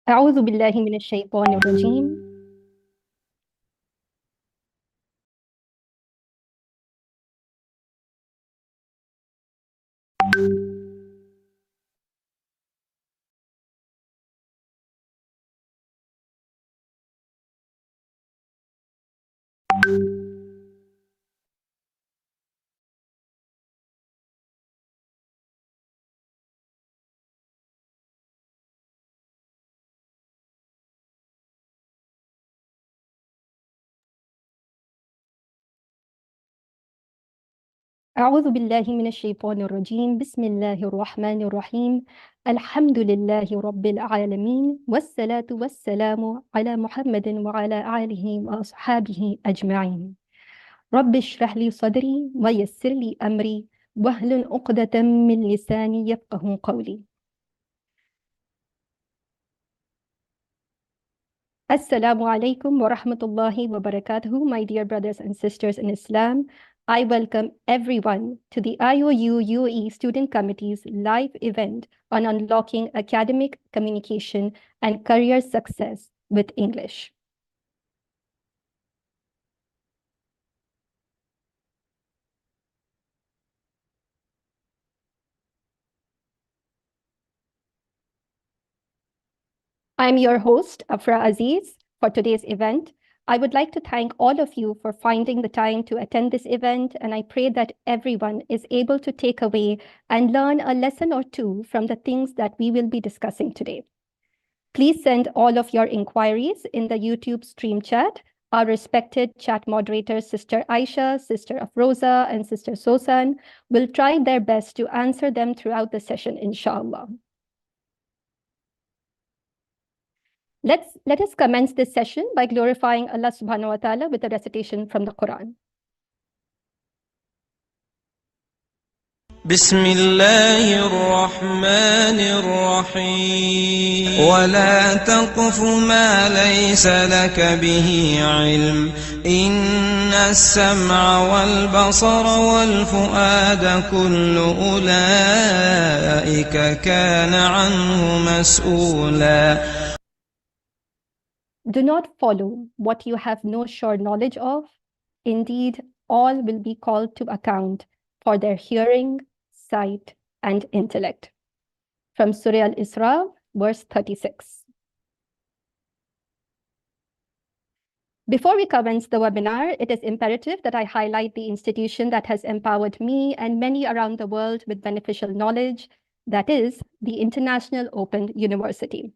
أعوذ بالله من الشيطان الرجيم. أعوذ بالله من الشيطان الرجيم. بسم الله الرحمن الرحيم. الحمد لله رب العالمين، والصلاة والسلام على محمد وعلى آله وأصحابه أجمعين. رب اشرح لي صدري ويسر لي أمري واحلل عقدة من لساني يفقه قولي. Assalamu alaikum wa rahmatullahi wa barakatuhu, my dear brothers and sisters in Islam. I welcome everyone to the IOU UAE Student Committee's live event on unlocking academic communication and career success with English. I'm your host, Afra Aziz, for today's event. I would like to thank all of you for finding the time to attend this event, and I pray that everyone is able to take away and learn a lesson or two from the things that we will be discussing today. Please send all of your inquiries in the YouTube stream chat. Our respected chat moderators, Sister Aisha, Sister Afroza, and Sister Sosan, will try their best to answer them throughout the session, inshallah. Let us commence this session by glorifying Allah subhanahu wa ta'ala with a recitation from the Quran. بسم الله الرحمن الرحيم ولا تقف ما ليس لك به علم إن السمع والبصر والفؤاد كل أولئك كان عنه مسؤولا. Do not follow what you have no sure knowledge of. Indeed, all will be called to account for their hearing, sight, and intellect. From Surah Al-Isra, verse 36. Before we commence the webinar, it is imperative that I highlight the institution that has empowered me and many around the world with beneficial knowledge, that is, the International Open University.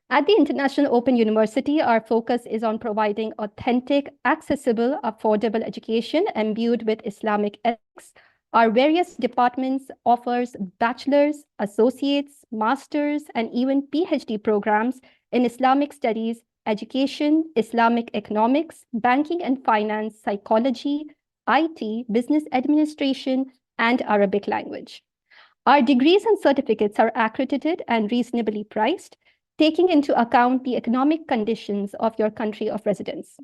At the International Open University, our focus is on providing authentic, accessible, affordable education imbued with Islamic ethics. Our various departments offers bachelor's, associates, master's, and even PhD programs in Islamic studies, education, Islamic economics, banking and finance, psychology, IT, business administration, and Arabic language. Our degrees and certificates are accredited and reasonably priced, taking into account the economic conditions of your country of residence.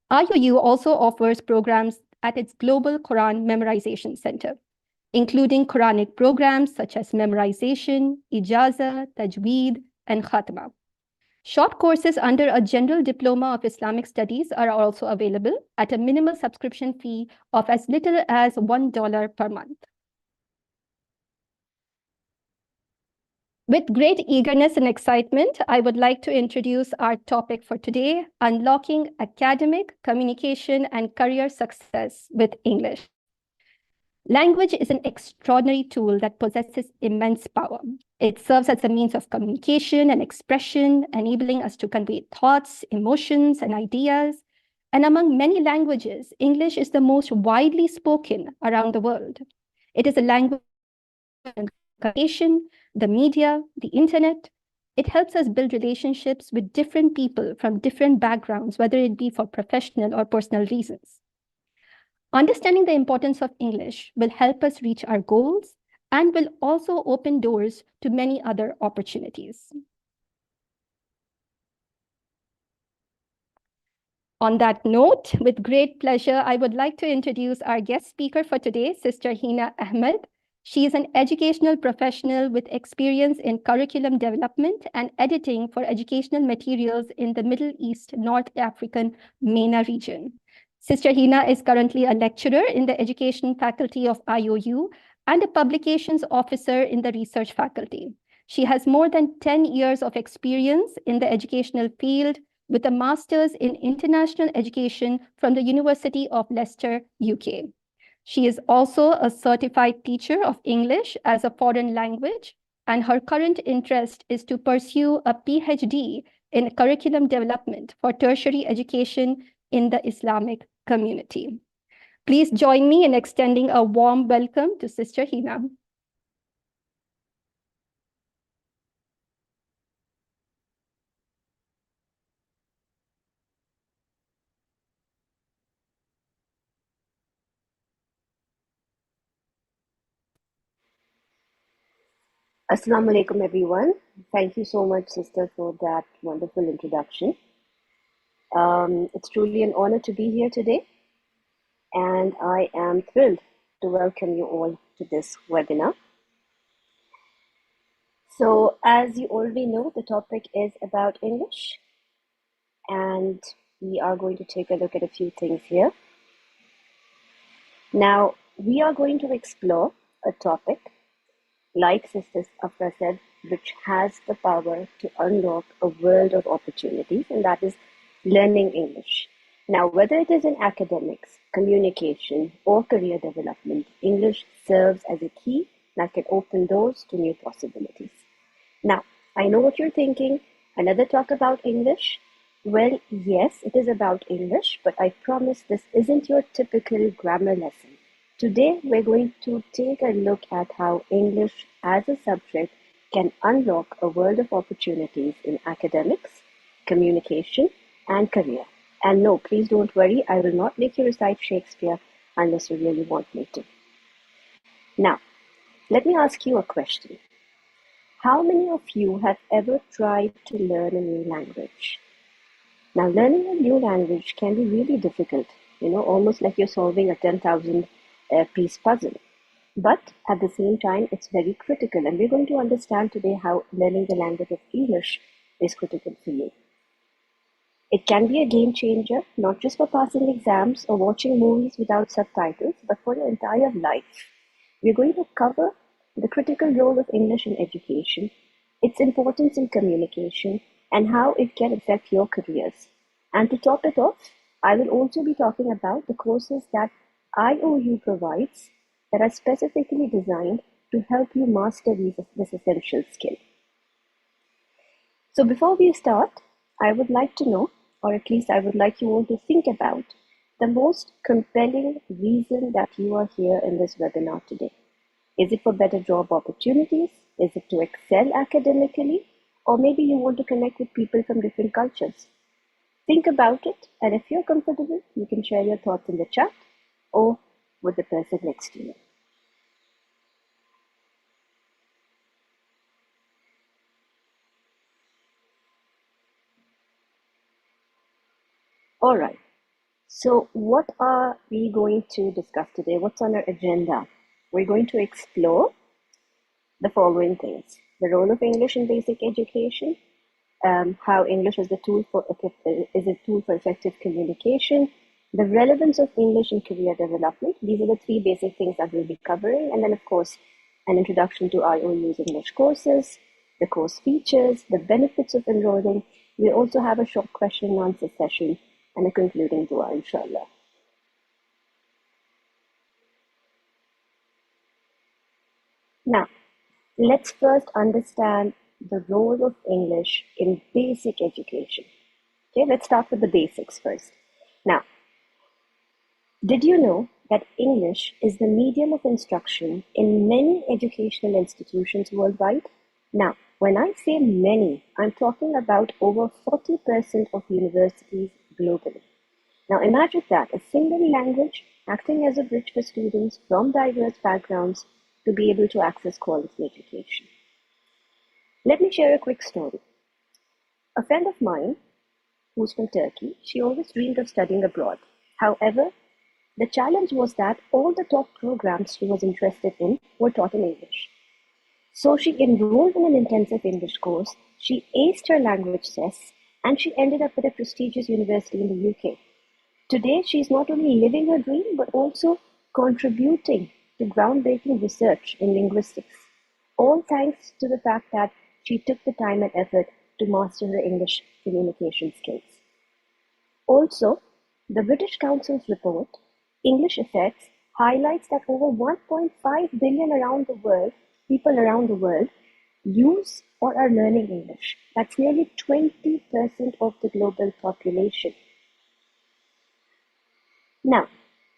IOU also offers programs at its Global Quran Memorization Center, including Quranic programs such as memorization, ijaza, tajweed, and khatma. Short courses under a general diploma of Islamic studies are also available at a minimal subscription fee of as little as $1 per month. With great eagerness and excitement, I would like to introduce our topic for today, unlocking academic, communication, and career success with English. Language is an extraordinary tool that possesses immense power. It serves as a means of communication and expression, enabling us to convey thoughts, emotions, and ideas. And among many languages, English is the most widely spoken around the world. It is a language of communication, the media, the internet. It helps us build relationships with different people from different backgrounds, whether it be for professional or personal reasons. Understanding the importance of English will help us reach our goals and will also open doors to many other opportunities. On that note, with great pleasure, I would like to introduce our guest speaker for today, Sister Hina Ahmed. She is an educational professional with experience in curriculum development and editing for educational materials in the Middle East, North African MENA region. Sister Hina is currently a lecturer in the education faculty of IOU and a publications officer in the research faculty. She has more than 10 years of experience in the educational field, with a master's in international education from the University of Leicester, UK. She is also a certified teacher of English as a foreign language, and her current interest is to pursue a PhD in curriculum development for tertiary education in the Islamic community. Please join me in extending a warm welcome to Sister Hina. Assalamu alaikum, everyone. Thank you so much, sister, for that wonderful introduction. It's truly an honor to be here today, and I am thrilled to welcome you all to this webinar. So, as you already know, the topic is about English, and we are going to take a look at a few things here. Now, we are going to explore a topic, like Sister Afra said, which has the power to unlock a world of opportunities, and that is learning English. Now, whether it is in academics, communication, or career development, English serves as a key that can open doors to new possibilities. Now, I know what you're thinking. Another talk about English? Well, yes, it is about English, but I promise this isn't your typical grammar lesson. Today, we're going to take a look at how English as a subject can unlock a world of opportunities in academics, communication, and career. And no, please don't worry, I will not make you recite Shakespeare unless you really want me to. Now, let me ask you a question. How many of you have ever tried to learn a new language? Now, learning a new language can be really difficult, almost like you're solving a 10,000 piece puzzle. But at the same time, it's very critical. And we're going to understand today how learning the language of English is critical for you. It can be a game changer, not just for passing exams or watching movies without subtitles, but for your entire life. We're going to cover the critical role of English in education, its importance in communication, and how it can affect your careers. And to top it off, I will also be talking about the courses that IOU provides that are specifically designed to help you master this essential skill. So before we start, I would like to know, or at least I would like you all to think about, the most compelling reason that you are here in this webinar today. Is it for better job opportunities? Is it to excel academically? Or maybe you want to connect with people from different cultures? Think about it, and if you're comfortable, you can share your thoughts in the chat or with the person next to you. All right. So what are we going to discuss today? What's on our agenda? We're going to explore the following things: the role of English in basic education, how English is a tool for effective communication, the relevance of English in career development. These are the three basic things that we'll be covering. And then, of course, an introduction to IOU's English courses, the course features, the benefits of enrolling. We also have a short question and answer session and a concluding dua, inshallah. Now, let's first understand the role of English in basic education. Okay, let's start with the basics first. Now, did you know that English is the medium of instruction in many educational institutions worldwide? Now, when I say many, I'm talking about over 40% of universities globally. Now, imagine that, a single language acting as a bridge for students from diverse backgrounds to be able to access quality education. Let me share a quick story. A friend of mine who's from Turkey, she always dreamed of studying abroad. However, the challenge was that all the top programs she was interested in were taught in English. So she enrolled in an intensive English course, she aced her language tests, and she ended up at a prestigious university in the UK. Today, she's not only living her dream, but also contributing to groundbreaking research in linguistics, all thanks to the fact that she took the time and effort to master her English communication skills. Also, the British Council's report, English Effects, highlights that over 1.5 billion people around the world, use or are learning English. That's nearly 20% of the global population. Now,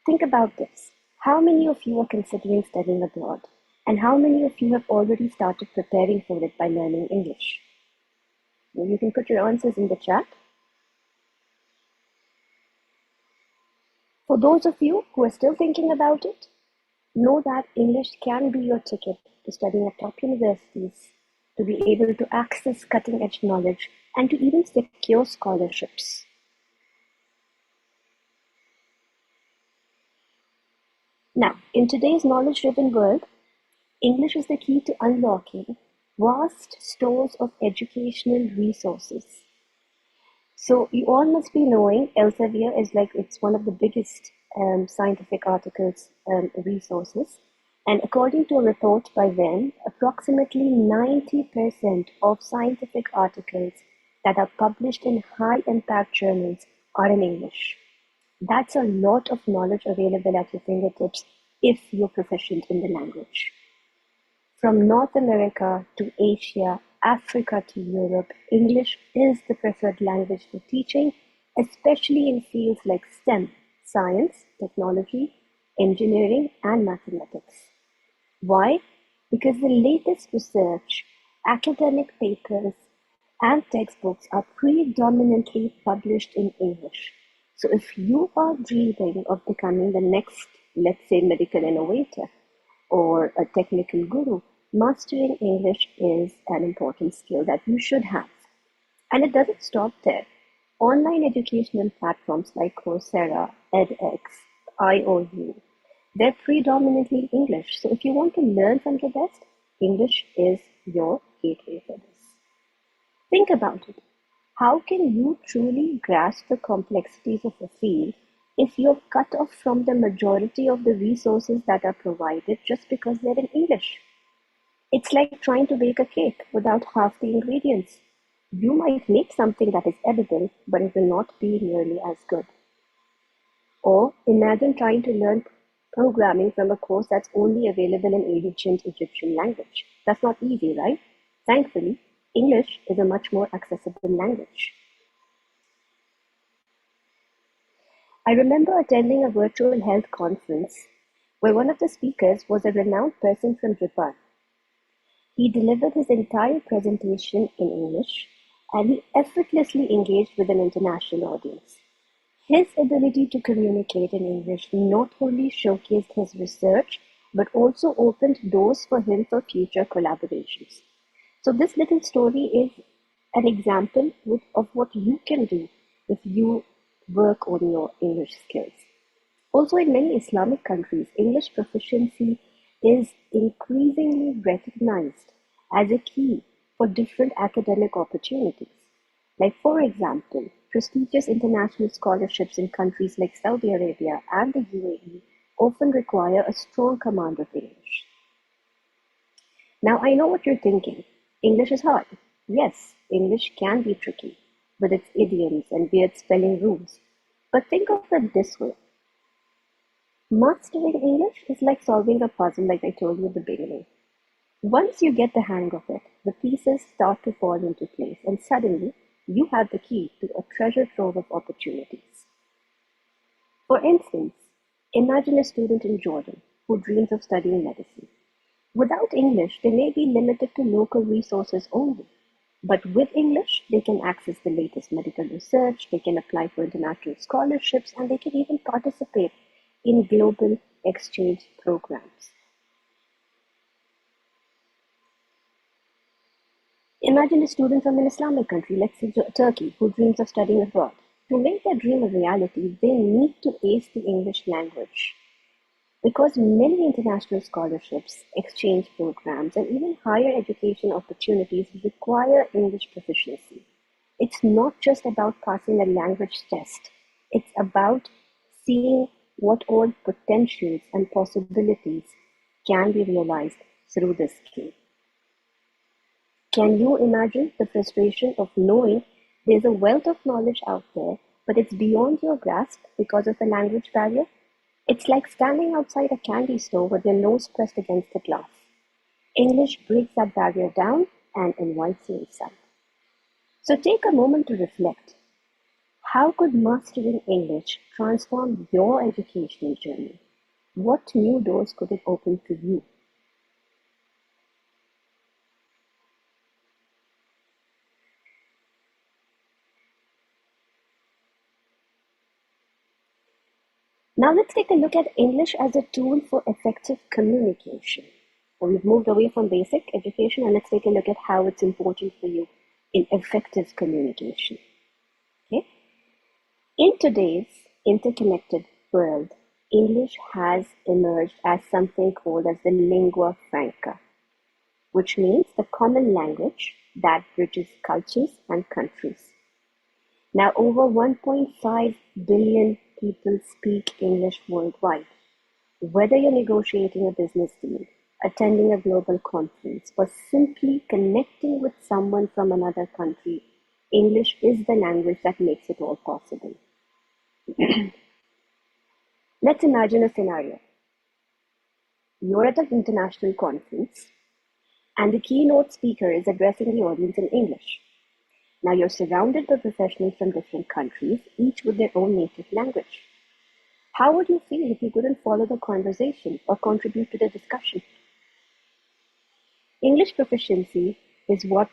think about this. How many of you are considering studying abroad? And how many of you have already started preparing for it by learning English? You can put your answers in the chat. For those of you who are still thinking about it, know that English can be your ticket to studying at top universities, to be able to access cutting-edge knowledge, and to even secure scholarships. Now, in today's knowledge-driven world, English is the key to unlocking vast stores of educational resources. So you all must be knowing Elsevier is it's one of the biggest scientific articles resources. And according to a report by them, approximately 90% of scientific articles that are published in high impact journals are in English. That's a lot of knowledge available at your fingertips if you're proficient in the language. From North America to Asia, Africa to Europe, English is the preferred language for teaching, especially in fields like STEM, science, technology, engineering, and mathematics. Why? Because the latest research, academic papers, and textbooks are predominantly published in English. So if you are dreaming of becoming the next, let's say, medical innovator or a technical guru, mastering English is an important skill that you should have. And it doesn't stop there. Online educational platforms like Coursera, edX, IOU, they're predominantly English. So if you want to learn from the best, English is your gateway for this. Think about it. How can you truly grasp the complexities of a field if you're cut off from the majority of the resources that are provided just because they're in English? It's like trying to bake a cake without half the ingredients. You might make something that is edible, but it will not be nearly as good. Or imagine trying to learn programming from a course that's only available in ancient Egyptian language. That's not easy, right? Thankfully, English is a much more accessible language. I remember attending a virtual health conference where one of the speakers was a renowned person from Japan. He delivered his entire presentation in English, and he effortlessly engaged with an international audience. His ability to communicate in English not only showcased his research, but also opened doors for him for future collaborations. So this little story is an example of what you can do if you work on your English skills. Also, in many Islamic countries, English proficiency is increasingly recognized as a key for different academic opportunities. Like, for example, prestigious international scholarships in countries like Saudi Arabia and the UAE often require a strong command of English. Now, I know what you're thinking. English is hard. Yes, English can be tricky with its idioms and weird spelling rules. But think of it this way. Mastering English is like solving a puzzle, like I told you at the beginning. Once you get the hang of it, the pieces start to fall into place, and suddenly you have the key to a treasure trove of opportunities. For instance, imagine a student in Jordan who dreams of studying medicine. Without English, they may be limited to local resources only. But with English, they can access the latest medical research, they can apply for international scholarships, and they can even participate in global exchange programs. Imagine a student from an Islamic country, let's say Turkey, who dreams of studying abroad. To make their dream a reality, they need to ace the English language. Because many international scholarships, exchange programs, and even higher education opportunities require English proficiency. It's not just about passing a language test, it's about seeing what all potentials and possibilities can be realized through this skill. Can you imagine the frustration of knowing there's a wealth of knowledge out there, but it's beyond your grasp because of a language barrier? It's like standing outside a candy store with your nose pressed against the glass. English breaks that barrier down and invites you inside. So take a moment to reflect. How could mastering English transform your educational journey? What new doors could it open for you? Now let's take a look at English as a tool for effective communication. So we've moved away from basic education and let's take a look at how it's important for you in effective communication. Okay? In today's interconnected world, English has emerged as something called as the lingua franca, which means the common language that bridges cultures and countries. Now, over 1.5 billion people speak English worldwide. Whether you're negotiating a business deal, attending a global conference, or simply connecting with someone from another country, English is the language that makes it all possible. Let's imagine a scenario. You're at an international conference, and the keynote speaker is addressing the audience in English. Now you're surrounded by professionals from different countries, each with their own native language. How would you feel if you couldn't follow the conversation or contribute to the discussion? English proficiency is what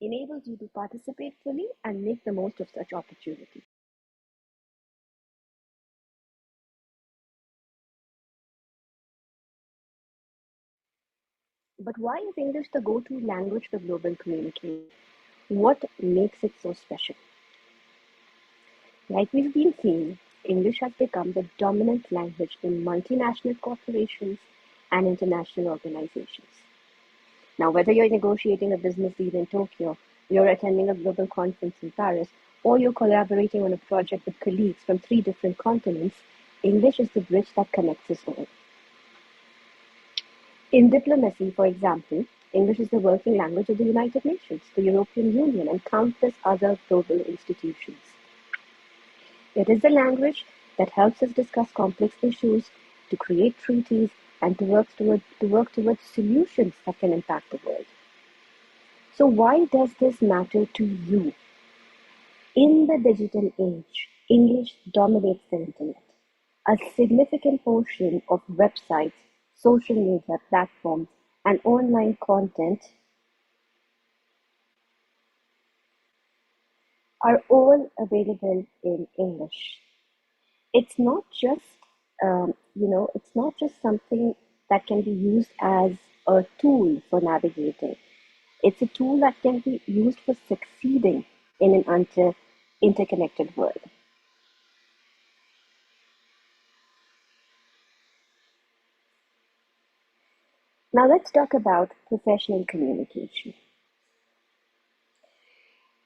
enables you to participate fully and make the most of such opportunities. But why is English the go-to language for global communication? What makes it so special? Like we've been seeing, English has become the dominant language in multinational corporations and international organizations. Now, whether you're negotiating a business deal in Tokyo, you're attending a global conference in Paris, or you're collaborating on a project with colleagues from 3 different continents, English is the bridge that connects us all. In diplomacy, for example, English is the working language of the United Nations, the European Union, and countless other global institutions. It is the language that helps us discuss complex issues, to create treaties, and to work towards solutions that can impact the world. So why does this matter to you? In the digital age, English dominates the internet. A significant portion of websites, social media platforms, and online content are all available in English. It's not just, it's not just something that can be used as a tool for navigating. It's a tool that can be used for succeeding in an interconnected world. Now let's talk about professional communication.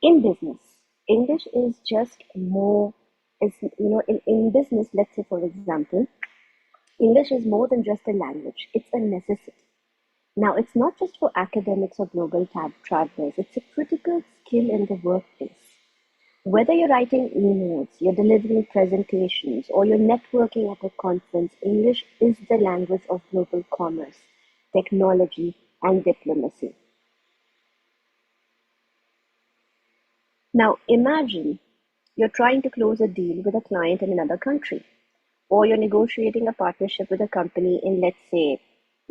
In business, English is just more, in business, let's say for example, English is more than just a language, it's a necessity. Now, it's not just for academics or global travelers, it's a critical skill in the workplace. Whether you're writing emails, you're delivering presentations, or you're networking at a conference, English is the language of global commerce, technology, and diplomacy. Now, imagine you're trying to close a deal with a client in another country, or you're negotiating a partnership with a company in, let's say,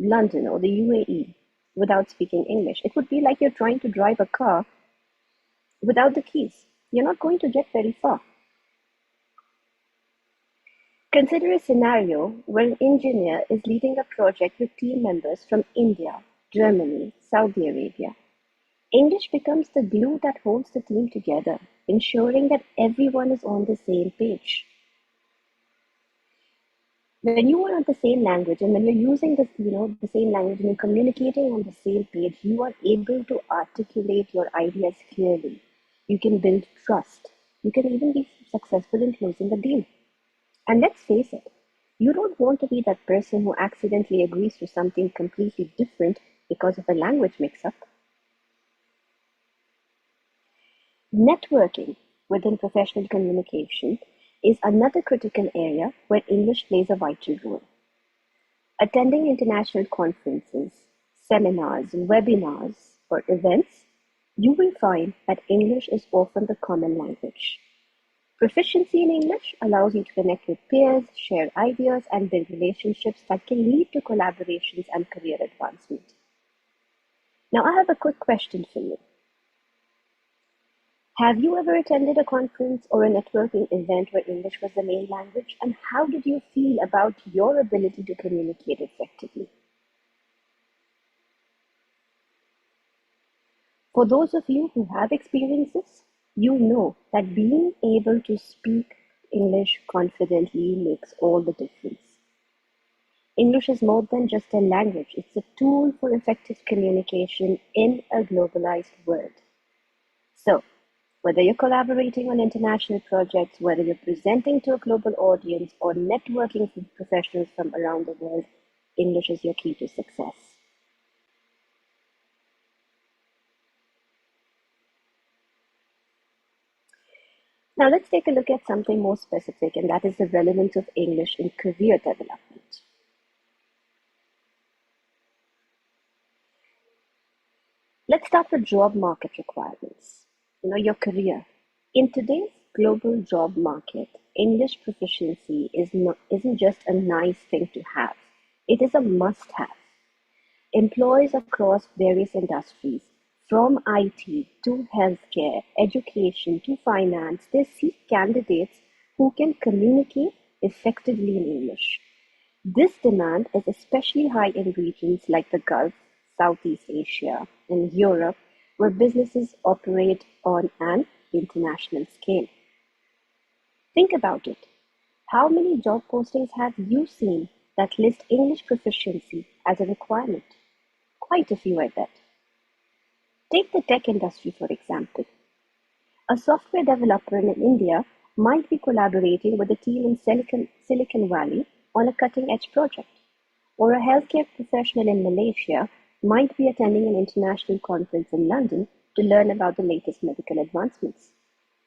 London or the UAE without speaking English. It would be like you're trying to drive a car without the keys. You're not going to get very far. Consider a scenario where an engineer is leading a project with team members from India, Germany, Saudi Arabia. English becomes the glue that holds the team together, ensuring that everyone is on the same page. When you are on the same language and when you're using the same language and you're communicating on the same page, you are able to articulate your ideas clearly. You can build trust. You can even be successful in closing the deal. And let's face it, you don't want to be that person who accidentally agrees to something completely different because of a language mix-up. Networking within professional communication is another critical area where English plays a vital role. Attending international conferences, seminars, webinars, or events, you will find that English is often the common language. Proficiency in English allows you to connect with peers, share ideas, and build relationships that can lead to collaborations and career advancement. Now, I have a quick question for you. Have you ever attended a conference or a networking event where English was the main language, and how did you feel about your ability to communicate effectively? For those of you who have experienced this, you know that being able to speak English confidently makes all the difference. English is more than just a language, it's a tool for effective communication in a globalized world. So, whether you're collaborating on international projects, whether you're presenting to a global audience, or networking with professionals from around the world, English is your key to success. Now let's take a look at something more specific, and that is the relevance of English in career development. Let's start with job market requirements. Your career. In today's global job market, English proficiency isn't just a nice thing to have. It is a must-have. Employees across various industries, from IT to healthcare, education to finance, they seek candidates who can communicate effectively in English. This demand is especially high in regions like the Gulf, Southeast Asia, and Europe, where businesses operate on an international scale. Think about it. How many job postings have you seen that list English proficiency as a requirement? Quite a few, I bet. Take the tech industry, for example. A software developer in India might be collaborating with a team in Silicon Valley on a cutting-edge project, or a healthcare professional in Malaysia might be attending an international conference in London to learn about the latest medical advancements.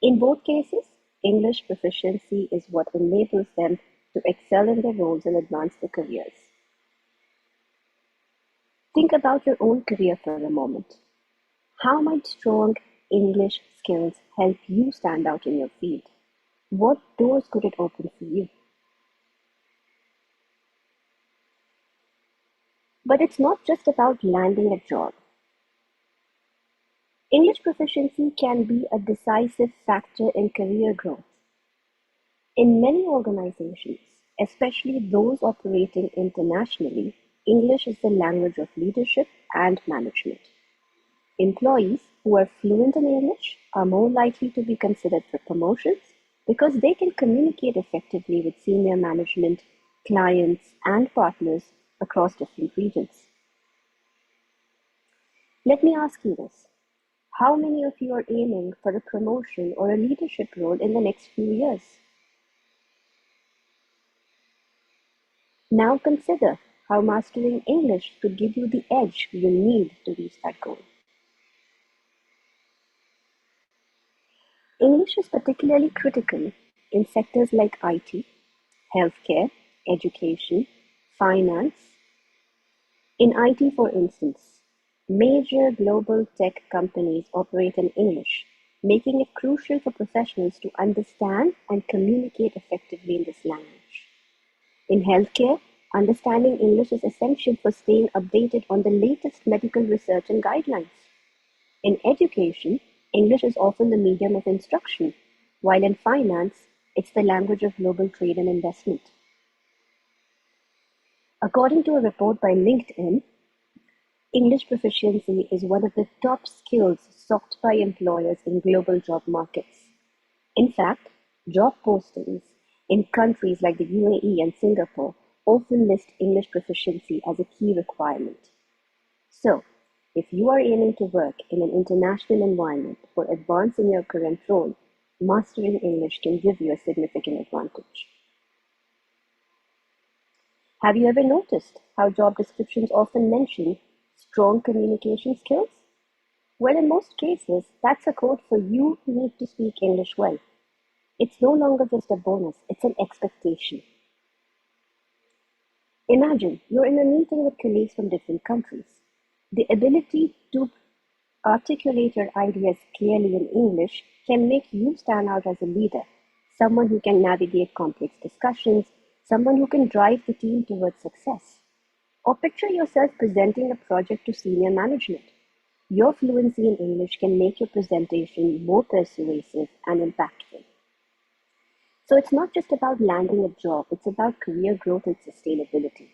In both cases, English proficiency is what enables them to excel in their roles and advance their careers. Think about your own career for a moment. How might strong English skills help you stand out in your field? What doors could it open for you? But it's not just about landing a job. English proficiency can be a decisive factor in career growth. In many organizations, especially those operating internationally, English is the language of leadership and management. Employees who are fluent in English are more likely to be considered for promotions because they can communicate effectively with senior management, clients, and partners across different regions. Let me ask you this. How many of you are aiming for a promotion or a leadership role in the next few years? Now consider how mastering English could give you the edge you need to reach that goal. English is particularly critical in sectors like IT, healthcare, education, finance. In IT, for instance, major global tech companies operate in English, making it crucial for professionals to understand and communicate effectively in this language. In healthcare, understanding English is essential for staying updated on the latest medical research and guidelines. In education, English is often the medium of instruction, while in finance, it's the language of global trade and investment. According to a report by LinkedIn, English proficiency is one of the top skills sought by employers in global job markets. In fact, job postings in countries like the UAE and Singapore often list English proficiency as a key requirement. So, if you are aiming to work in an international environment or advance in your current role, mastering English can give you a significant advantage. Have you ever noticed how job descriptions often mention strong communication skills? Well, in most cases, that's a code for you who need to speak English well. It's no longer just a bonus, it's an expectation. Imagine you're in a meeting with colleagues from different countries. The ability to articulate your ideas clearly in English can make you stand out as a leader, someone who can navigate complex discussions, someone who can drive the team towards success. Or picture yourself presenting a project to senior management. Your fluency in English can make your presentation more persuasive and impactful. So it's not just about landing a job, it's about career growth and sustainability.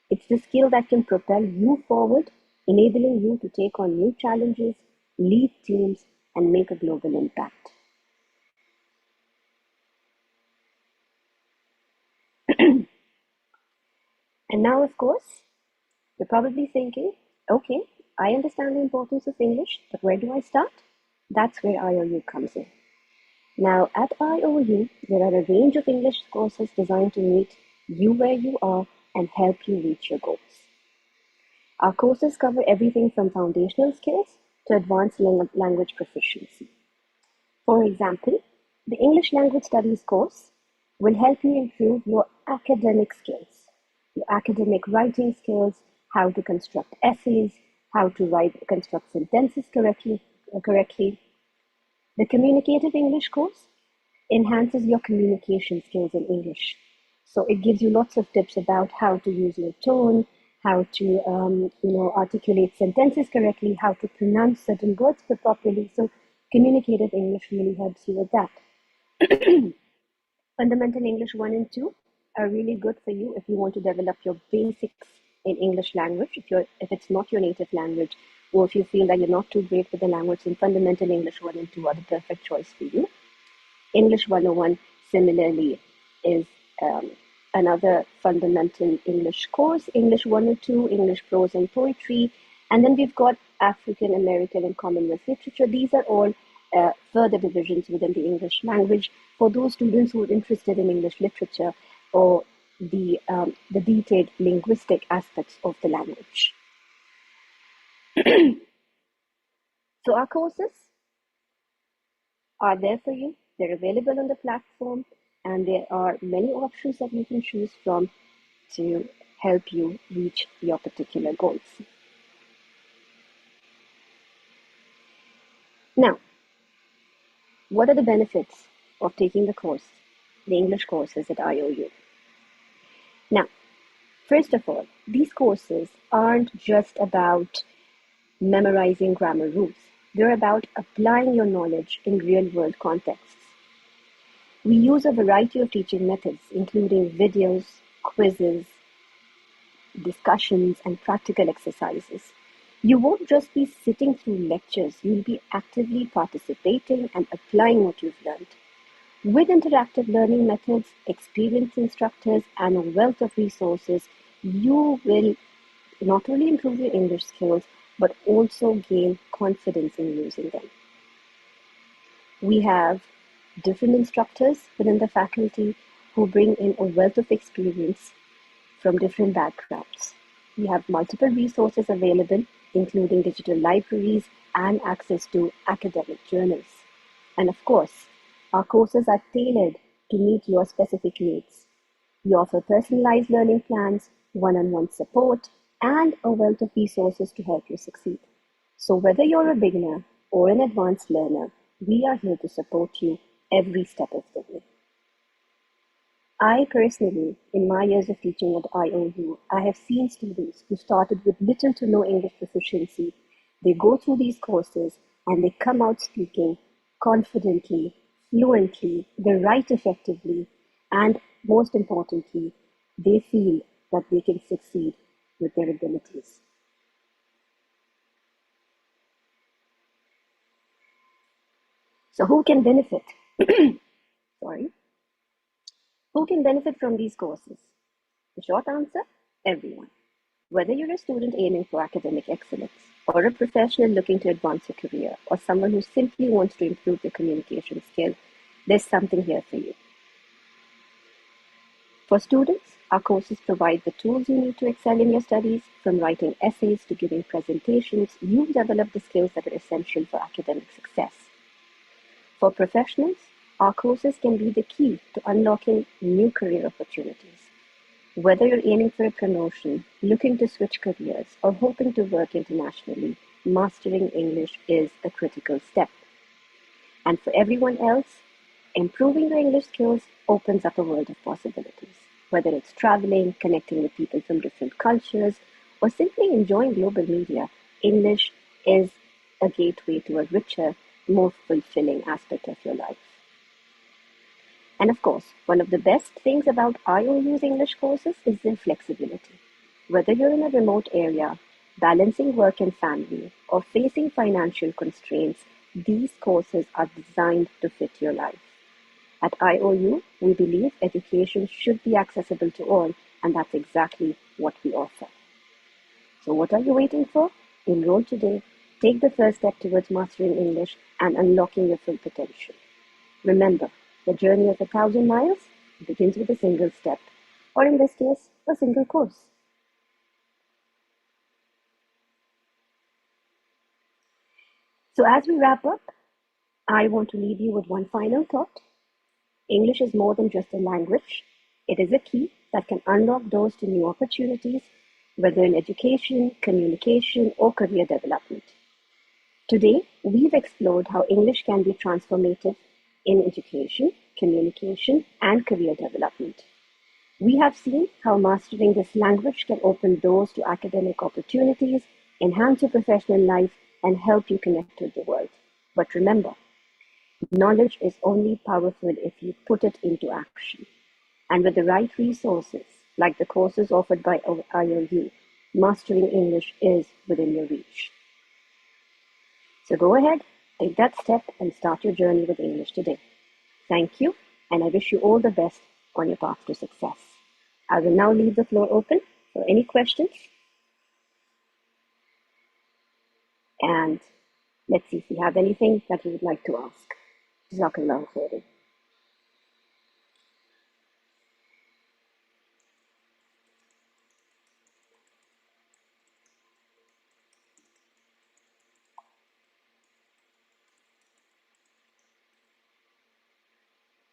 It's the skill that can propel you forward, enabling you to take on new challenges, lead teams, and make a global impact. And now, of course, you're probably thinking, okay, I understand the importance of English, but where do I start? That's where IOU comes in. Now, at IOU, there are a range of English courses designed to meet you where you are and help you reach your goals. Our courses cover everything from foundational skills to advanced language proficiency. For example, the English Language Studies course will help you improve your academic skills, your academic writing skills, how to construct essays, how to construct sentences correctly. The Communicative English course enhances your communication skills in English. So it gives you lots of tips about how to use your tone, how to articulate sentences correctly, how to pronounce certain words properly. So Communicative English really helps you with that. Fundamental English 1 and 2 are really good for you if you want to develop your basics in English language, if it's not your native language, or if you feel that you're not too great with the language, then Fundamental English 1 and 2 are the perfect choice for you. English 101, similarly, is another fundamental English course. English 102, English prose and poetry. And then we've got African American and Commonwealth literature. These are all further divisions within the English language for those students who are interested in English literature or the detailed linguistic aspects of the language. So our courses are there for you. They're available on the platform, and there are many options that you can choose from to help you reach your particular goals. Now, what are the benefits of taking the English courses at IOU? Now, first of all, these courses aren't just about memorizing grammar rules. They're about applying your knowledge in real-world contexts. We use a variety of teaching methods, including videos, quizzes, discussions, and practical exercises. You won't just be sitting through lectures, you'll be actively participating and applying what you've learned. With interactive learning methods, experienced instructors, and a wealth of resources, you will not only improve your English skills, but also gain confidence in using them. We have different instructors within the faculty who bring in a wealth of experience from different backgrounds. We have multiple resources available, including digital libraries and access to academic journals. And of course, our courses are tailored to meet your specific needs. We offer personalized learning plans, one-on-one support, and a wealth of resources to help you succeed. So whether you're a beginner or an advanced learner, we are here to support you every step of the way. I personally, in my years of teaching at IOU, I have seen students who started with little to no English proficiency. They go through these courses and they come out speaking confidently, fluently, they write effectively, and most importantly, they feel that they can succeed with their abilities. So who can benefit? Sorry. Who can benefit from these courses? The short answer, everyone. Whether you're a student aiming for academic excellence, or a professional looking to advance your career, or someone who simply wants to improve their communication skill, there's something here for you. For students, our courses provide the tools you need to excel in your studies. From writing essays to giving presentations, you'll develop the skills that are essential for academic success. For professionals, our courses can be the key to unlocking new career opportunities. Whether you're aiming for a promotion, looking to switch careers, or hoping to work internationally, mastering English is a critical step. And for everyone else, improving your English skills opens up a world of possibilities. Whether it's traveling, connecting with people from different cultures, or simply enjoying global media, English is a gateway to a richer, more fulfilling aspect of your life. And of course, one of the best things about IOU's English courses is their flexibility. Whether you're in a remote area, balancing work and family, or facing financial constraints, these courses are designed to fit your life. At IOU, we believe education should be accessible to all, and that's exactly what we offer. So what are you waiting for? Enroll today, take the first step towards mastering English and unlocking your full potential. Remember, the journey of 1,000 miles begins with a single step, or in this case, a single course. So as we wrap up, I want to leave you with one final thought. English is more than just a language. It is a key that can unlock doors to new opportunities, whether in education, communication, or career development. Today, we've explored how English can be transformative in education, communication, and career development. We have seen how mastering this language can open doors to academic opportunities, enhance your professional life, and help you connect with the world. But remember, knowledge is only powerful if you put it into action. And with the right resources, like the courses offered by IOU, mastering English is within your reach. So go ahead, take that step, and start your journey with English today. Thank you, and I wish you all the best on your path to success. I will now leave the floor open for any questions. And let's see if you have anything that you would like to ask. Jazakallah khairan.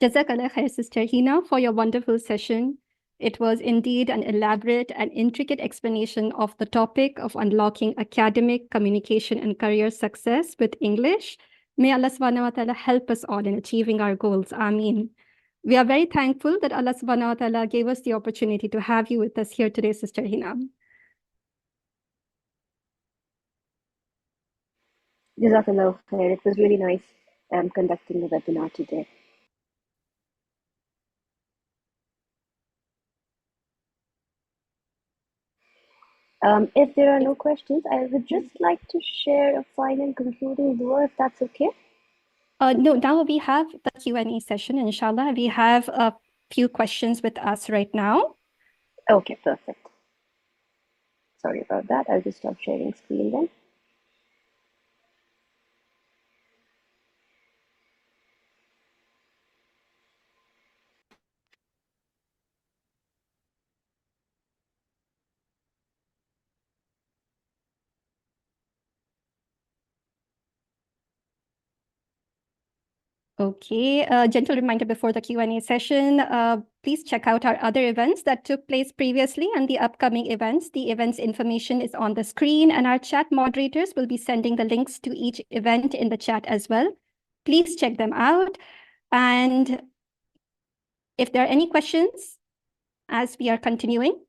Jazakallah khair, Sister Hina, for your wonderful session. It was indeed an elaborate and intricate explanation of the topic of unlocking academic, communication, and career success with English. May Allah subhanahu wa ta'ala help us all in achieving our goals. Ameen. We are very thankful that Allah subhanahu wa ta'ala gave us the opportunity to have you with us here today, Sister Hina. Jazakallah khair. It was really nice conducting the webinar today. If there are no questions, I would just like to share a final concluding dua, if that's okay. No, now we have the Q&A session, inshallah. We have a few questions with us right now. Okay, perfect. Sorry about that. I'll just stop sharing screen then. Okay, gentle reminder before the Q&A session, please check out our other events that took place previously and the upcoming events. The events information is on the screen, and our chat moderators will be sending the links to each event in the chat as well. Please check them out. And if there are any questions as we are continuing,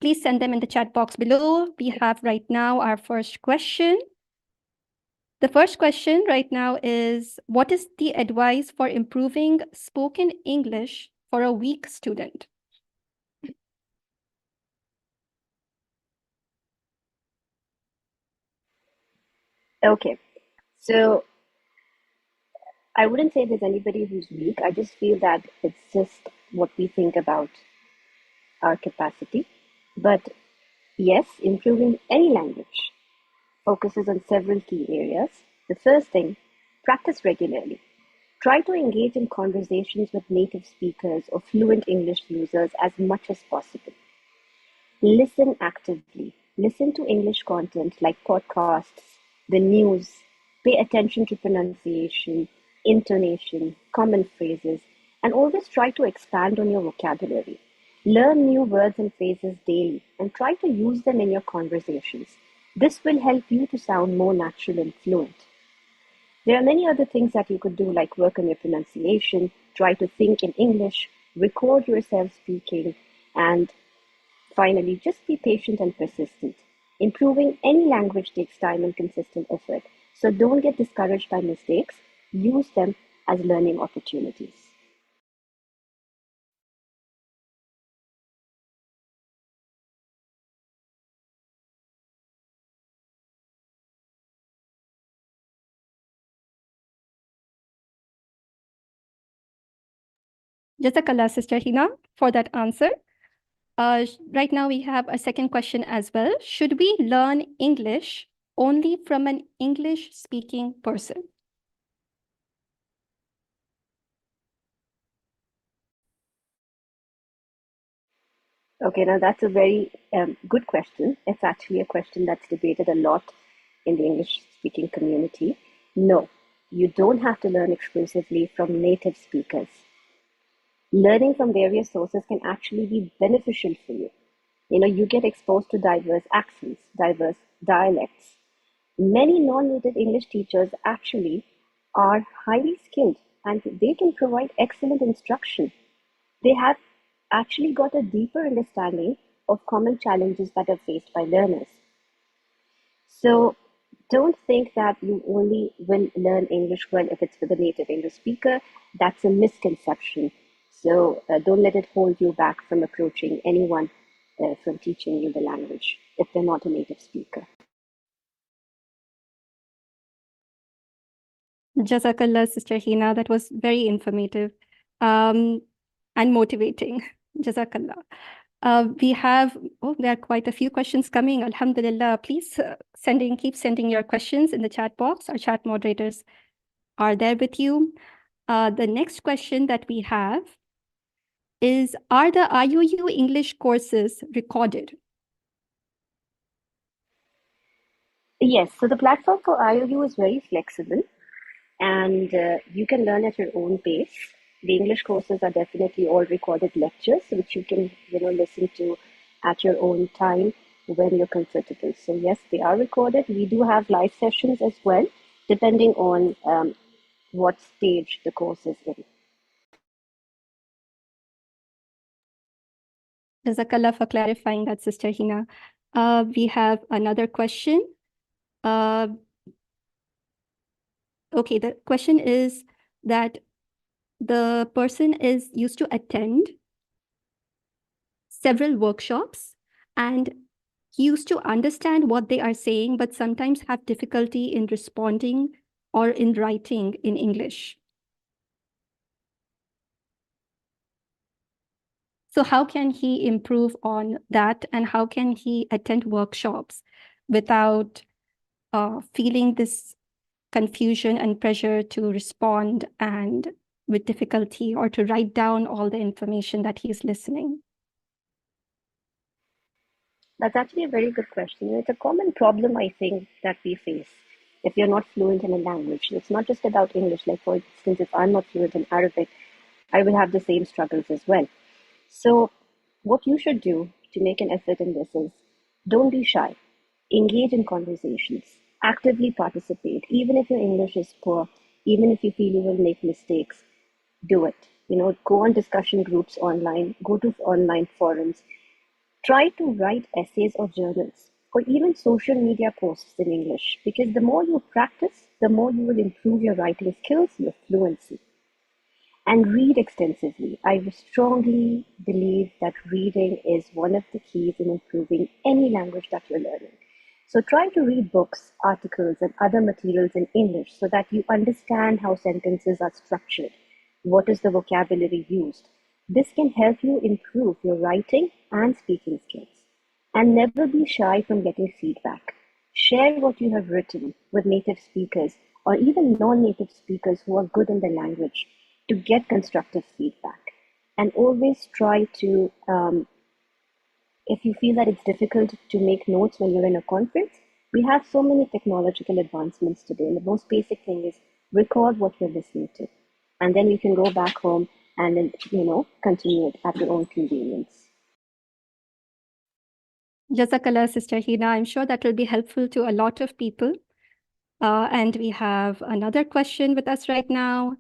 please send them in the chat box below. We have right now our first question. The first question right now is, what is the advice for improving spoken English for a weak student? Okay. So I wouldn't say there's anybody who's weak. I just feel that it's just what we think about our capacity. But yes, improving any language focuses on several key areas. The first thing, practice regularly. Try to engage in conversations with native speakers or fluent English users as much as possible. Listen actively. Listen to English content like podcasts, the news. Pay attention to pronunciation, intonation, common phrases, and always try to expand on your vocabulary. Learn new words and phrases daily and try to use them in your conversations. This will help you to sound more natural and fluent. There are many other things that you could do, like work on your pronunciation, try to think in English, record yourself speaking, and finally, just be patient and persistent. Improving any language takes time and consistent effort. So don't get discouraged by mistakes. Use them as learning opportunities. Jazakallah, Sister Hina, for that answer. Right now, we have a second question as well. Should we learn English only from an English-speaking person? Okay, now that's a very good question. It's actually a question that's debated a lot in the English speaking community. No, you don't have to learn exclusively from native speakers. Learning from various sources can actually be beneficial for you. You get exposed to diverse accents, diverse dialects. Many non-native English teachers actually are highly skilled and they can provide excellent instruction. They have actually got a deeper understanding of common challenges that are faced by learners. So don't think that you only will learn English well if it's with a native English speaker. That's a misconception. So don't let it hold you back from approaching anyone from teaching you the language if they're not a native speaker. Jazakallah, Sister Hina. That was very informative and motivating. Jazakallah. There are quite a few questions coming. Alhamdulillah. Please keep sending your questions in the chat box. Our chat moderators are there with you. The next question that we have is, are the IUU English courses recorded? Yes, so the platform for IOU is very flexible and you can learn at your own pace. The English courses are definitely all recorded lectures, which you can listen to at your own time when you're comfortable. So yes, they are recorded. We do have live sessions as well, depending on what stage the course is in. Jazakallah for clarifying that, Sister Hina. We have another question. Okay, the question is that the person is used to attend several workshops and he used to understand what they are saying, but sometimes have difficulty in responding or in writing in English. So how can he improve on that, and how can he attend workshops without feeling this confusion and pressure to respond and with difficulty, or to write down all the information that he's listening? That's actually a very good question. It's a common problem, I think, that we face if you're not fluent in a language. It's not just about English. Like, for instance, if I'm not fluent in Arabic, I will have the same struggles as well. So, what you should do to make an effort in this is don't be shy. Engage in conversations. Actively participate. Even if your English is poor, even if you feel you will make mistakes, do it. Go on discussion groups online, go to online forums, try to write essays or journals, or even social media posts in English, because the more you practice, the more you will improve your writing skills, your fluency. And read extensively. I strongly believe that reading is one of the keys in improving any language that you're learning. So try to read books, articles, and other materials in English so that you understand how sentences are structured. What is the vocabulary used? This can help you improve your writing and speaking skills. And never be shy from getting feedback. Share what you have written with native speakers or even non native speakers who are good in the language to get constructive feedback. And always try to, if you feel that it's difficult to make notes when you're in a conference, we have so many technological advancements today. And the most basic thing is record what you're listening to. And then you can go back home and then, continue it at your own convenience. Jazakallah, Sister Hina. I'm sure that will be helpful to a lot of people. And we have another question with us right now.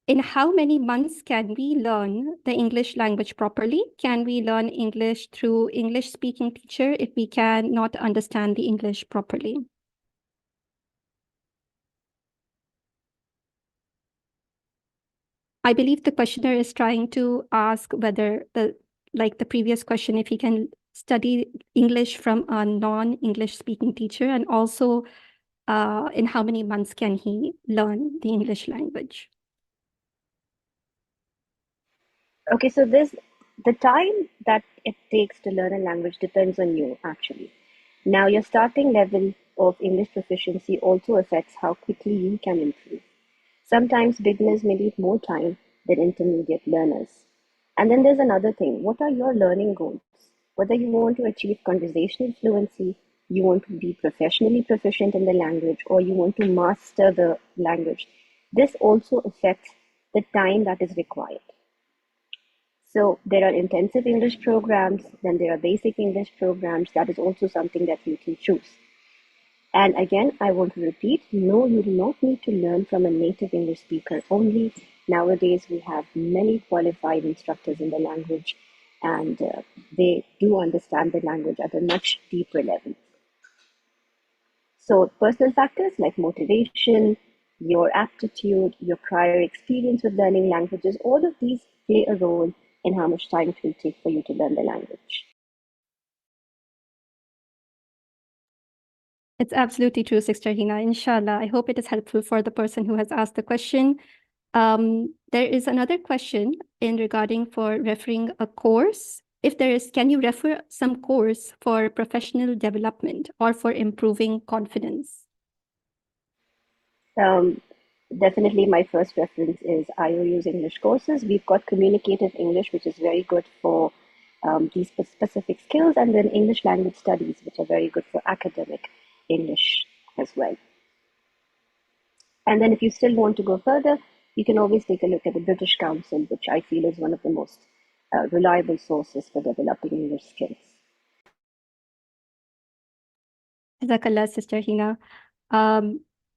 In how many months can we learn the English language properly? Can we learn English through English-speaking teacher if we cannot understand the English properly? I believe the questioner is trying to ask whether like the previous question, if he can study English from a non-English speaking teacher, and also in how many months can he learn the English language? Okay, so the time that it takes to learn a language depends on you, actually. Now, your starting level of English proficiency also affects how quickly you can improve. Sometimes beginners may need more time than intermediate learners. And then there's another thing. What are your learning goals? Whether you want to achieve conversational fluency, you want to be professionally proficient in the language, or you want to master the language, this also affects the time that is required. So there are intensive English programs, then there are basic English programs. That is also something that you can choose. And again, I want to repeat, no, you do not need to learn from a native English speaker only. Nowadays, we have many qualified instructors in the language, and they do understand the language at a much deeper level. So personal factors like motivation, your aptitude, your prior experience with learning languages, all of these play a role in how much time it will take for you to learn the language. It's absolutely true, Sister Hina. Inshallah, I hope it is helpful for the person who has asked the question. There is another question in regarding for referring a course. If there is, can you refer some course for professional development or for improving confidence? Definitely my first reference is IOU's English courses. We've got communicative English, which is very good for these specific skills, and then English language studies, which are very good for academic English as well. And then if you still want to go further, you can always take a look at the British Council, which I feel is one of the most reliable sources for developing English skills. Jazakallah, Sister Hina.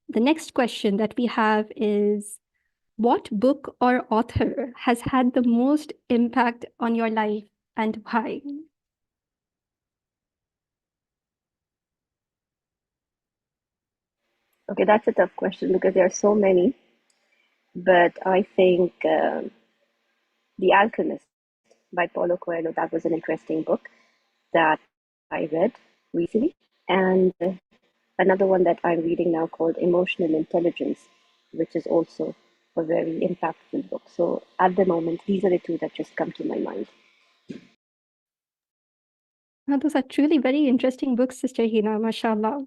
The next question that we have is, what book or author has had the most impact on your life and why? Okay, that's a tough question because there are so many, but I think The Alchemist by Paulo Coelho, that was an interesting book that I read recently. And another one that I'm reading now called Emotional Intelligence, which is also a very impactful book. So at the moment, these are the two that just come to my mind. Now, those are truly very interesting books, Sister Hina, mashallah.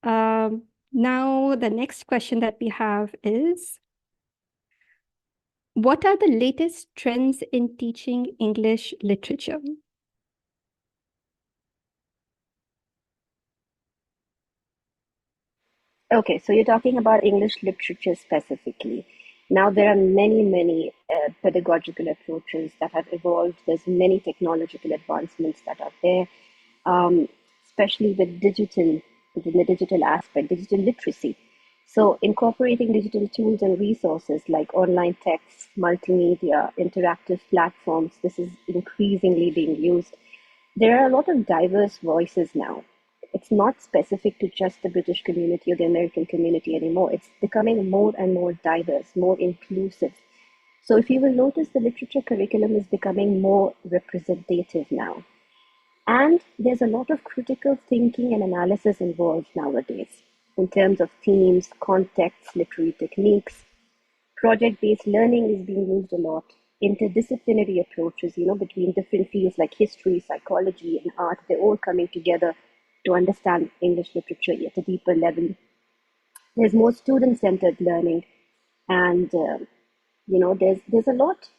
Now, the next question that we have is, what are the latest trends in teaching English literature? Okay, so you're talking about English literature specifically. Now, there are many pedagogical approaches that have evolved. There's many technological advancements that are there, especially with digital, within the digital aspect, digital literacy. So, incorporating digital tools and resources like online texts, multimedia, interactive platforms, this is increasingly being used. There are a lot of diverse voices now. It's not specific to just the British community or the American community anymore. It's becoming more and more diverse, more inclusive. So if you will notice, the literature curriculum is becoming more representative now. And there's a lot of critical thinking and analysis involved nowadays in terms of themes, contexts, literary techniques. Project-based learning is being used a lot. Interdisciplinary approaches, between different fields like history, psychology, and art, they're all coming together to understand English literature at a deeper level. There's more student-centered learning, and there's a lot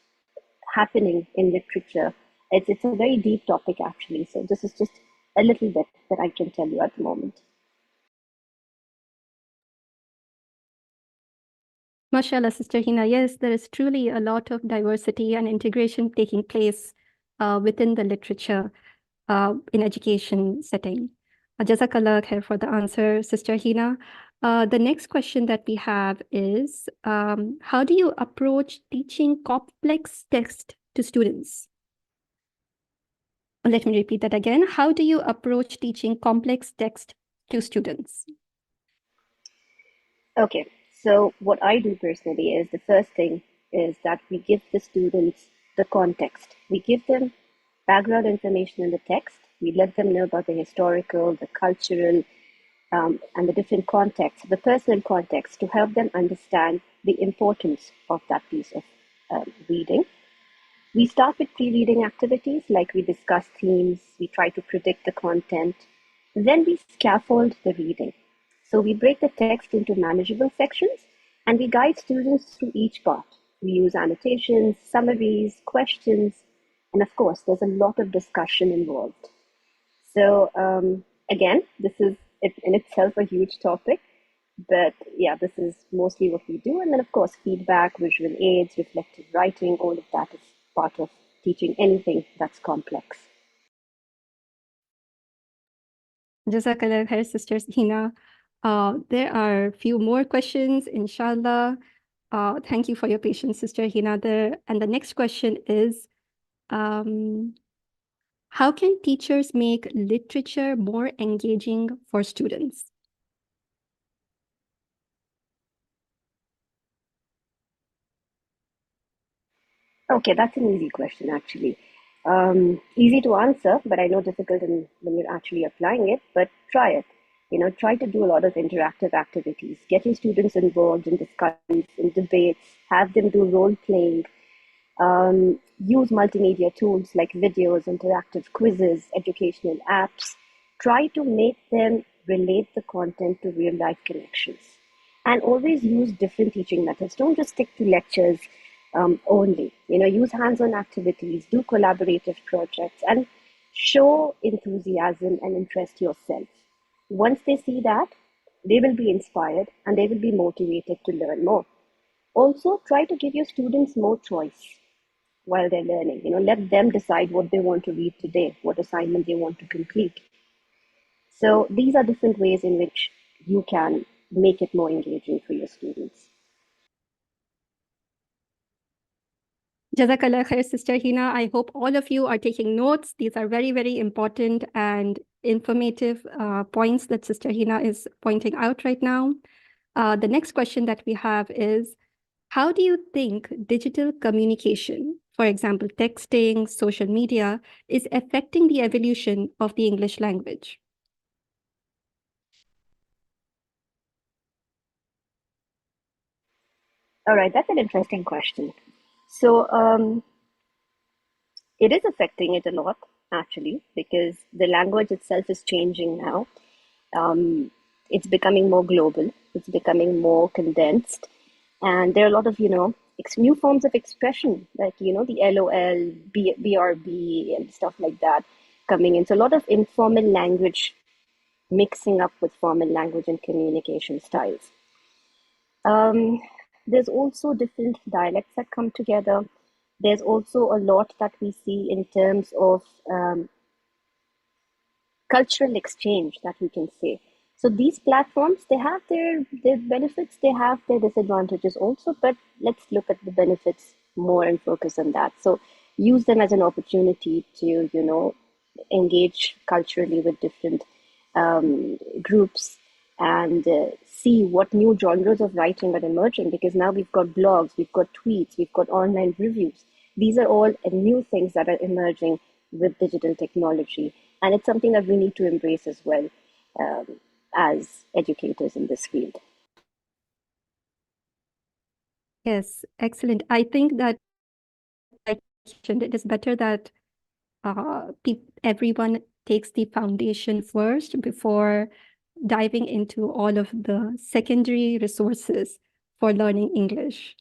happening in literature. It's a very deep topic actually. So this is just a little bit that I can tell you at the moment. Mashallah, Sister Hina, yes, there is truly a lot of diversity and integration taking place within the literature in education setting. Jazakallah khair for the answer, Sister Hina. The next question that we have is, how do you approach teaching complex text to students? Let me repeat that again. How do you approach teaching complex text to students? Okay, so what I do personally is the first thing is that we give the students the context. We give them background information in the text. We let them know about the historical, the cultural, and the different contexts, the personal context, to help them understand the importance of that piece of reading. We start with pre-reading activities, like we discuss themes, we try to predict the content, then we scaffold the reading. So we break the text into manageable sections and we guide students through each part. We use annotations, summaries, questions, and of course, there's a lot of discussion involved. So again, this is in itself a huge topic, but yeah, this is mostly what we do. And then of course, feedback, visual aids, reflective writing, all of that is part of teaching anything that's complex. Jazakallah khair, Sister Hina. There are a few more questions, inshallah. Thank you for your patience, Sister Hina. And the next question is, how can teachers make literature more engaging for students? Okay, that's an easy question actually. Easy to answer, but I know difficult when you're actually applying it, but try it. Try to do a lot of interactive activities. Get your students involved in discussions, in debates, have them do role playing, use multimedia tools like videos, interactive quizzes, educational apps. Try to make them relate the content to real life connections. And always use different teaching methods. Don't just stick to lectures only. Use hands on activities, do collaborative projects, and show enthusiasm and interest yourself. Once they see that, they will be inspired and they will be motivated to learn more. Also, try to give your students more choice while they're learning. Let them decide what they want to read today, what assignment they want to complete. So these are different ways in which you can make it more engaging for your students. Jazakallah khair, Sister Hina. I hope all of you are taking notes. These are very, very important and informative points that Sister Hina is pointing out right now. The next question that we have is, how do you think digital communication, for example, texting, social media, is affecting the evolution of the English language? All right, that's an interesting question. So it is affecting it a lot, actually, because the language itself is changing now. It's becoming more global, it's becoming more condensed, and there are a lot of, new forms of expression, like, the LOL, BRB, and stuff like that coming in. So a lot of informal language mixing up with formal language and communication styles. There's also different dialects that come together. There's also a lot that we see in terms of cultural exchange, that we can say. So these platforms, they have their benefits, they have their disadvantages also, but let's look at the benefits more and focus on that. So use them as an opportunity to, engage culturally with different groups and see what new genres of writing are emerging, because now we've got blogs, we've got tweets, we've got online reviews. These are all new things that are emerging with digital technology. And it's something that we need to embrace as well um, as educators in this field. Yes, excellent. I think that like I mentioned, it is better that everyone takes the foundation first before diving into all of the secondary resources for learning English.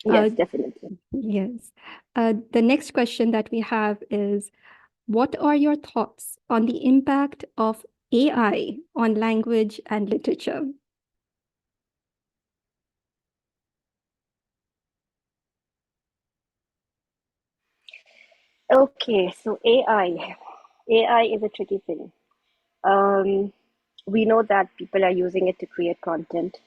Yes, definitely. Yes. The next question that we have is, what are your thoughts on the impact of AI on language and literature? Okay, so AI is a tricky thing. Um, we know that people are using it to create content.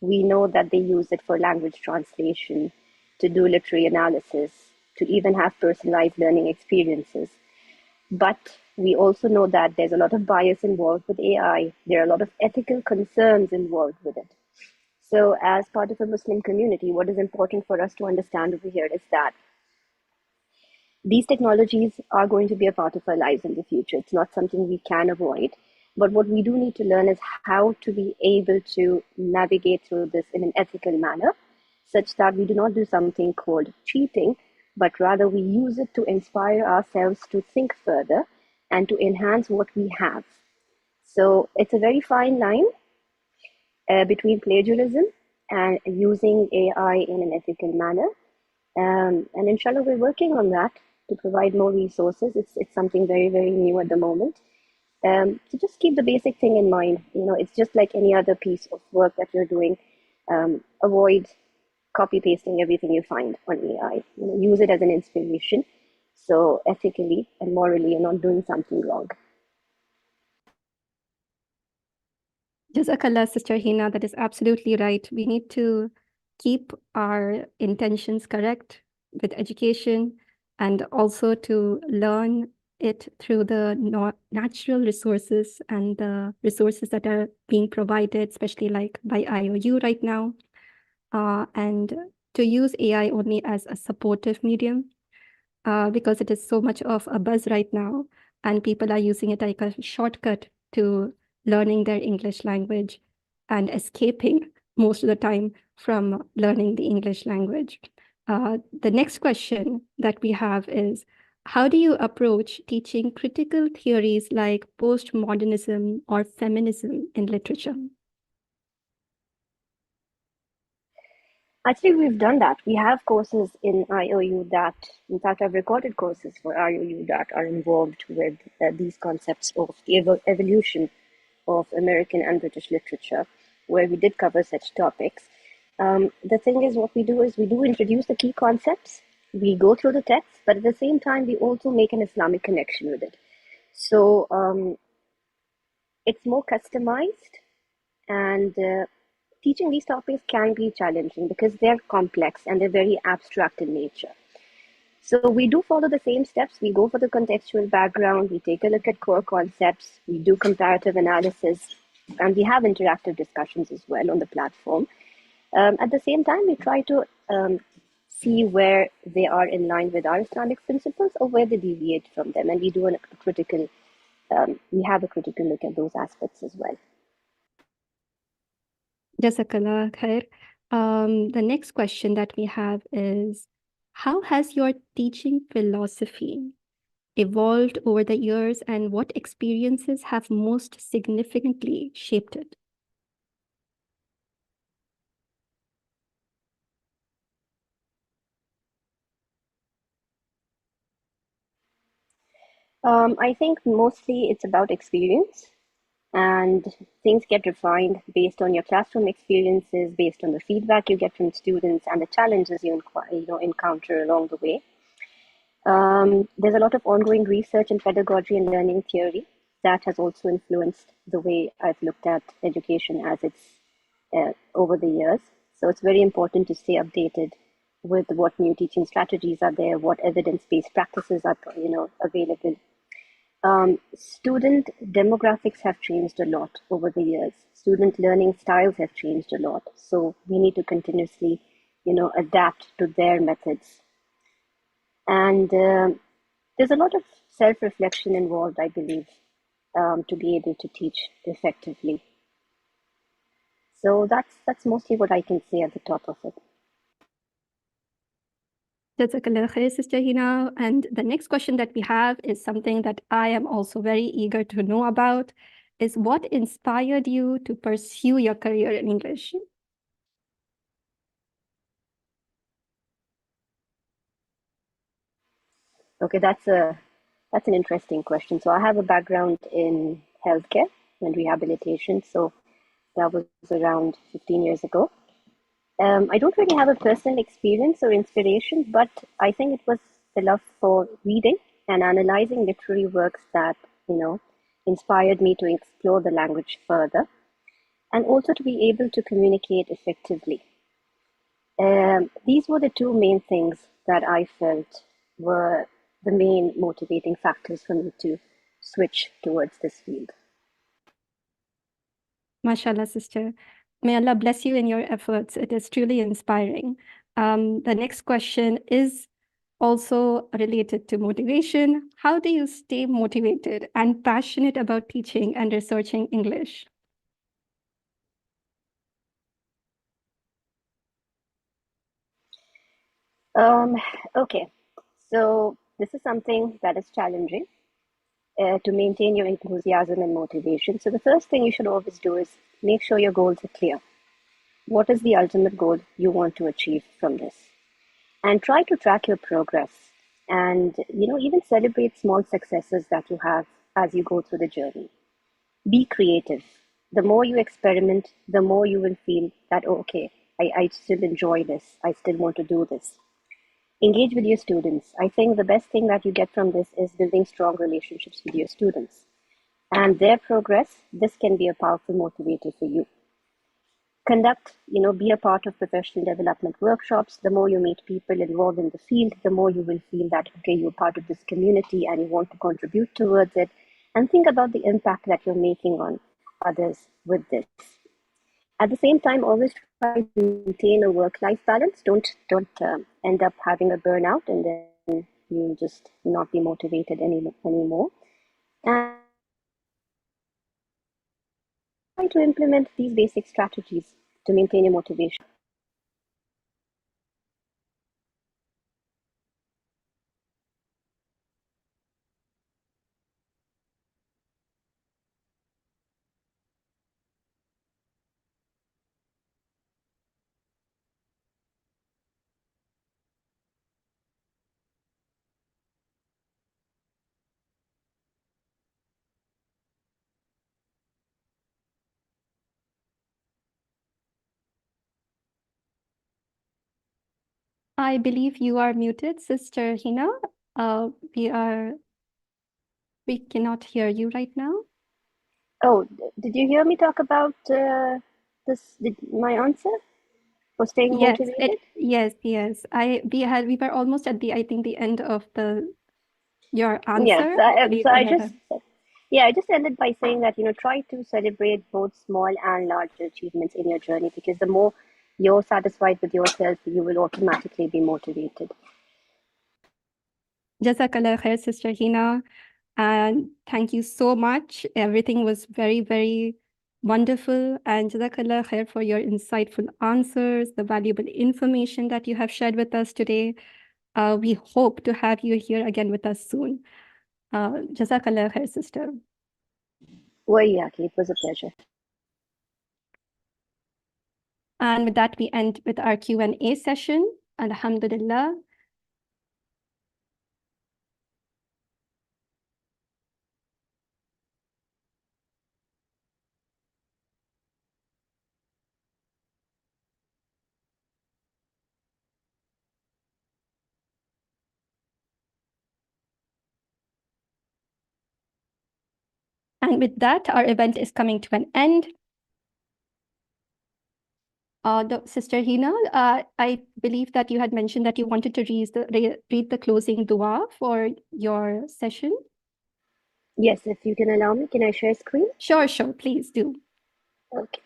We know that they use it for language translation, to do literary analysis, to even have personalized learning experiences. But we also know that there's a lot of bias involved with AI. There are a lot of ethical concerns involved with it. So, as part of a Muslim community, what is important for us to understand over here is that these technologies are going to be a part of our lives in the future. It's not something we can avoid. But what we do need to learn is how to be able to navigate through this in an ethical manner, such that we do not do something called cheating, but rather we use it to inspire ourselves to think further and to enhance what we have. So it's a very fine line between plagiarism and using AI in an ethical manner. And inshallah, we're working on that to provide more resources. It's something very, very new at the moment. So just keep the basic thing in mind. You know, it's just like any other piece of work that you're doing. Avoid copy pasting everything you find on AI. You know, use it as an inspiration. So ethically and morally, you're not doing something wrong. Jazakallah, Sister Hina, that is absolutely right. We need to keep our intentions correct with education and also to learn it through the natural resources and the resources that are being provided, especially like by IOU right now, and to use AI only as a supportive medium because it is so much of a buzz right now, and people are using it like a shortcut to learning their English language and escaping most of the time from learning the English language. The next question that we have is, how do you approach teaching critical theories like postmodernism or feminism in literature? Actually, we've done that. We have courses in IOU that, in fact, I've recorded courses for IOU that are involved with these concepts of the evolution of American and British literature, where we did cover such topics. The thing is, what we do is we do introduce the key concepts, we go through the text, but at the same time, we also make an Islamic connection with it. So it's more customized, and teaching these topics can be challenging because they're complex and they're very abstract in nature. So we do follow the same steps. We go for the contextual background, we take a look at core concepts, we do comparative analysis, and we have interactive discussions as well on the platform. At the same time, we try to see where they are in line with our Islamic principles or where they deviate from them, and we do we have a critical look at those aspects as well. Jazakallah khair. The next question that we have is, how has your teaching philosophy evolved over the years, and what experiences have most significantly shaped it? I think mostly it's about experience, and things get refined based on your classroom experiences, based on the feedback you get from students and the challenges you encounter along the way. There's a lot of ongoing research in pedagogy and learning theory that has also influenced the way I've looked at education as it's over the years. So it's very important to stay updated with what new teaching strategies are there, what evidence-based practices are available. Student demographics have changed a lot over the years. Student learning styles have changed a lot. So we need to continuously, adapt to their methods. And there's a lot of self-reflection involved, I believe, to be able to teach effectively. So that's mostly what I can say at the top of it. Jazakallah khair, Sister Hina. And the next question that we have is something that I am also very eager to know about, is what inspired you to pursue your career in English? Okay, that's an interesting question. So I have a background in healthcare and rehabilitation. So that was around 15 years ago. I don't really have a personal experience or inspiration, but I think it was the love for reading and analyzing literary works that, inspired me to explore the language further and also to be able to communicate effectively. These were the two main things that I felt were the main motivating factors for me to switch towards this field. MashaAllah, sister. May Allah bless you in your efforts. It is truly inspiring. The next question is also related to motivation. How do you stay motivated and passionate about teaching and researching English? Okay, so this is something that is challenging to maintain your enthusiasm and motivation. So the first thing you should always do is make sure your goals are clear. What is the ultimate goal you want to achieve from this? And try to track your progress and even celebrate small successes that you have as you go through the journey. Be creative. The more you experiment, the more you will feel that, oh, okay, I still enjoy this. I still want to do this. Engage with your students. I think the best thing that you get from this is building strong relationships with your students and their progress. This can be a powerful motivator for you. Conduct, be a part of professional development workshops. The more you meet people involved in the field, the more you will feel that, okay, you're part of this community and you want to contribute towards it. And think about the impact that you're making on others with this. At the same time, always try to maintain a work-life balance. Don't end up having a burnout and then you just not be motivated anymore. And try to implement these basic strategies to maintain your motivation. I believe you are muted, Sister Hina. We cannot hear you right now. Oh, did you hear me talk about my answer for staying motivated? Yes. We were almost at the end of your answer. I just ended by saying that try to celebrate both small and larger achievements in your journey, because the more you're satisfied with yourself, you will automatically be motivated. Jazakallah khair, Sister Hina. And thank you so much. Everything was very, very wonderful. And Jazakallah khair for your insightful answers, the valuable information that you have shared with us today. We hope to have you here again with us soon. Jazakallah khair, sister. Waiyaki, it was a pleasure. And with that, we end with our Q&A session. Alhamdulillah. And with that, our event is coming to an end. Sister Hina, I believe that you had mentioned that you wanted to read the closing dua for your session. Yes, if you can allow me, can I share screen? Sure, please do. Okay.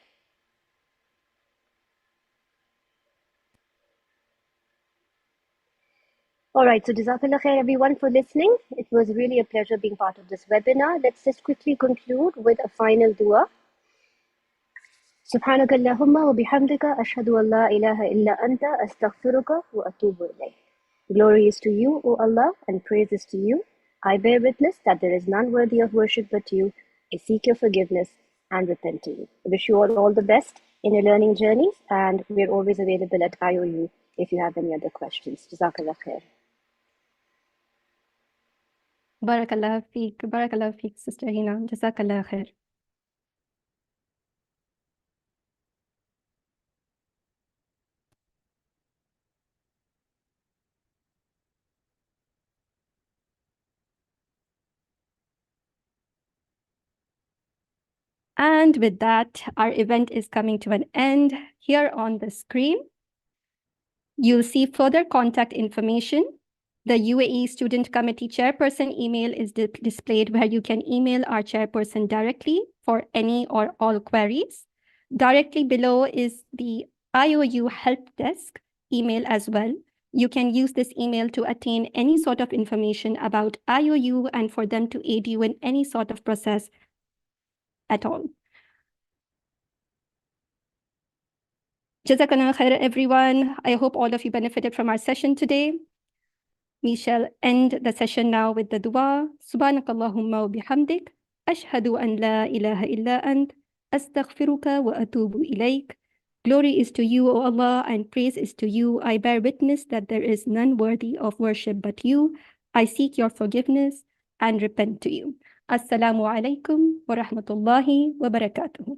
All right, so Jazakallah khair everyone for listening. It was really a pleasure being part of this webinar. Let's just quickly conclude with a final dua. سبحانك اللهم وبحمدك أشهد أن لا إله إلا أنت أستغفرك وأتوب إليك. Glory is to you, O Allah, and praise is to you. I bear witness that there is none worthy of worship but you. I seek your forgiveness and repent to you. I wish you all the best in your learning journeys, and we're always available at IOU if you have any other questions. Jazakallah khair. Barakallah feek, Sister Hina. Jazakallah khair. And with that, our event is coming to an end. Here on the screen, you'll see further contact information. The UAE Student Committee Chairperson email is displayed, where you can email our chairperson directly for any or all queries. Directly below is the IOU help desk email as well. You can use this email to attain any sort of information about IOU and for them to aid you in any sort of process at all. Jazakallah khair, everyone. I hope all of you benefited from our session today. We shall end the session now with the dua. Subhanakallahumma wa bihamdik. Ashhadu an la ilaha illa ant. Astaghfiruka wa atubu ilayk. Glory is to you, O Allah, and praise is to you. I bear witness that there is none worthy of worship but you. I seek your forgiveness and repent to you. Assalamu alaikum wa rahmatullahi wa barakatuh.